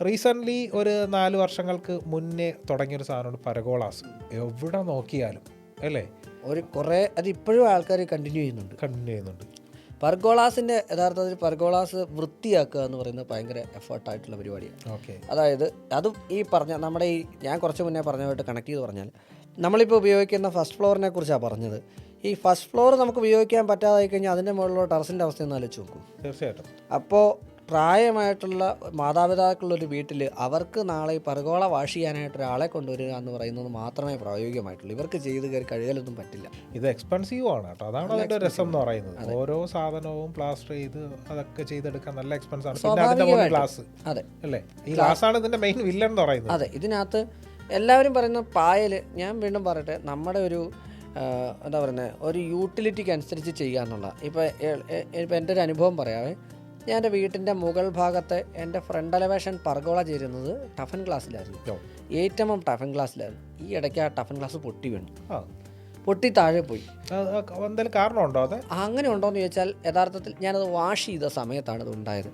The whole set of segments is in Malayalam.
റീസെൻ്റ്ലി ഒരു 4 വർഷങ്ങൾക്ക് മുന്നേ തുടങ്ങിയൊരു സാധനമാണ് പരഗോളാസ്. എവിടെ നോക്കിയാലും അല്ലേ, കുറേ അത് ഇപ്പോഴും ആൾക്കാർ കണ്ടിന്യൂ ചെയ്യുന്നുണ്ട്. പർഗോളാസിൻ്റെ യഥാർത്ഥത്തിൽ പർഗോളാസ് വൃത്തിയാക്കുക എന്ന് പറയുന്നത് ഭയങ്കര എഫേർട്ടായിട്ടുള്ള പരിപാടിയാണ്. ഓക്കെ. അതായത് അതും ഈ പറഞ്ഞ നമ്മുടെ ഞാൻ കുറച്ച് മുന്നേ പറഞ്ഞതായിട്ട് കണക്ട് ചെയ്ത് പറഞ്ഞാൽ, നമ്മളിപ്പോൾ ഉപയോഗിക്കുന്ന ഫസ്റ്റ് ഫ്ലോറിനെ കുറിച്ചാണ് പറഞ്ഞത്. ഈ ഫസ്റ്റ് ഫ്ലോർ നമുക്ക് ഉപയോഗിക്കാൻ പറ്റാതായി കഴിഞ്ഞാൽ അതിൻ്റെ മുകളിലുള്ള ടെറസിൻ്റെ അവസ്ഥ ഒന്ന് ആലോചിച്ച് നോക്കും. തീർച്ചയായിട്ടും. അപ്പോൾ പ്രായമായിട്ടുള്ള മാതാപിതാക്കളുള്ളൊരു വീട്ടിൽ അവർക്ക് നാളെ ഈ പർഗോള വാഷ് ചെയ്യാനായിട്ട് ഒരാളെ കൊണ്ടുവരിക എന്ന് പറയുന്നത് മാത്രമേ പ്രായോഗികമായിട്ടുള്ളൂ. ഇവർക്ക് ചെയ്ത് കഴുകലൊന്നും പറ്റില്ല. ഇത് എക്സ്പെൻസീവ് ആണ് കേട്ടോ, അതാണ് അതിൻ്റെ രസം എന്ന് പറയുന്നത്. ഓരോ സാധനവും പ്ലാസ്റ്റർ ചെയ്ത് അതൊക്കെ ചെയ്തെടുക്കാൻ നല്ല എക്സ്പെൻസ് ആണ്. പിന്നെ അതിൻ്റെ ഗ്ലാസ്, അതെ അല്ലേ, ഈ ഗ്ലാസ്സാണ് ഇതിൻ്റെ മെയിൻ വില്ലൻ എന്ന് പറയുന്നത്. അതെ, ഇതിനകത്ത് എല്ലാവരും പറയുന്ന പായൽ, ഞാൻ വീണ്ടും പറയട്ടെ, നമ്മുടെ ഒരു എന്താ പറയുന്നത്, ഒരു യൂട്ടിലിറ്റിക്ക് അനുസരിച്ച് ചെയ്യുക എന്നുള്ള. ഇപ്പോൾ എൻ്റെ ഒരു അനുഭവം പറയാവേ. ഞാൻ എൻ്റെ വീട്ടിൻ്റെ മുകൾ ഭാഗത്തെ എൻ്റെ ഫ്രണ്ട് എലവേഷൻ പർഗോള ചേരുന്നത് ടഫൻ ഗ്ലാസ്സിലായിരുന്നു. 8mm ടഫൻ ഗ്ലാസ്സിലായിരുന്നു. ഈ ഇടയ്ക്ക് ആ ടഫൻ ഗ്ലാസ് പൊട്ടി വീണു, പൊട്ടി താഴെ പോയി. എന്തെങ്കിലും കാരണമുണ്ടോ? അത് അങ്ങനെ ഉണ്ടോയെന്ന് ചോദിച്ചാൽ യഥാർത്ഥത്തിൽ ഞാനത് വാഷ് ചെയ്ത സമയത്താണ് ഇത് ഉണ്ടായത്.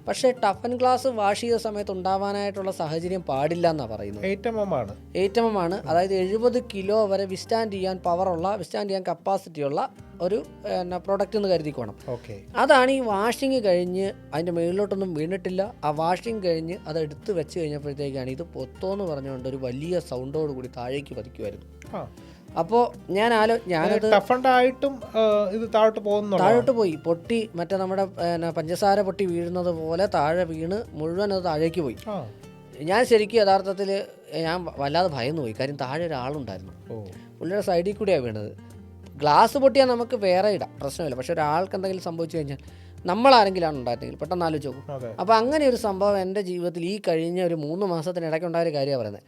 പക്ഷേ ടഫൻ ഗ്ലാസ് വാഷ് ചെയ്ത സമയത്ത് ഉണ്ടാവാനായിട്ടുള്ള സാഹചര്യം പാടില്ല എന്നാണ് പറയുന്നത്. 8mm ആണ്. അതായത് 70 കിലോ വരെ വിസ്റ്റാൻഡ് ചെയ്യാൻ കപ്പാസിറ്റി ഉള്ള ഒരു പ്രോഡക്റ്റ് എന്ന് കരുതിക്കോണം. അതാണ് ഈ വാഷിങ് കഴിഞ്ഞ് അതിൻ്റെ മുകളിലോട്ടൊന്നും വീണിട്ടില്ല. ആ വാഷിങ് കഴിഞ്ഞ് അത് എടുത്ത് വെച്ച് കഴിഞ്ഞപ്പോഴത്തേക്കാണ് ഇത് പൊത്തോന്ന് പറഞ്ഞുകൊണ്ട് ഒരു വലിയ സൗണ്ടോട് കൂടി താഴേക്ക് പതിക്കുമായിരുന്നു. അപ്പോൾ ഞാനത് ടഫണ്ടായിട്ടും ഇത് താഴോട്ട് പോയി പൊട്ടി. മറ്റേ നമ്മുടെ പഞ്ചസാര പൊട്ടി വീഴുന്നത് പോലെ താഴെ വീണ് മുഴുവൻ അത് താഴേക്ക് പോയി. ഞാൻ ശരിക്കും യഥാർത്ഥത്തിൽ ഞാൻ വല്ലാതെ ഭയന്നു പോയി. കാര്യം താഴെ ഒരാളുണ്ടായിരുന്നു. പുള്ളിയുടെ സൈഡിൽ കൂടിയാണ് വീണത്. ഗ്ലാസ് പൊട്ടിയാൽ നമുക്ക് വേറെ ഇടാം, പ്രശ്നമില്ല. പക്ഷെ ഒരാൾക്ക് എന്തെങ്കിലും സംഭവിച്ചു കഴിഞ്ഞാൽ നമ്മളാരെങ്കിലാണ് ഉണ്ടായിരുന്നെങ്കിൽ പെട്ടെന്ന് ആലോചിച്ച് നോക്കും. അപ്പോൾ അങ്ങനെ ഒരു സംഭവം എൻ്റെ ജീവിതത്തിൽ ഈ കഴിഞ്ഞ ഒരു 3 മാസത്തിനിടയ്ക്ക് ഉണ്ടായ ഒരു കാര്യമാണ് പറയുന്നത്.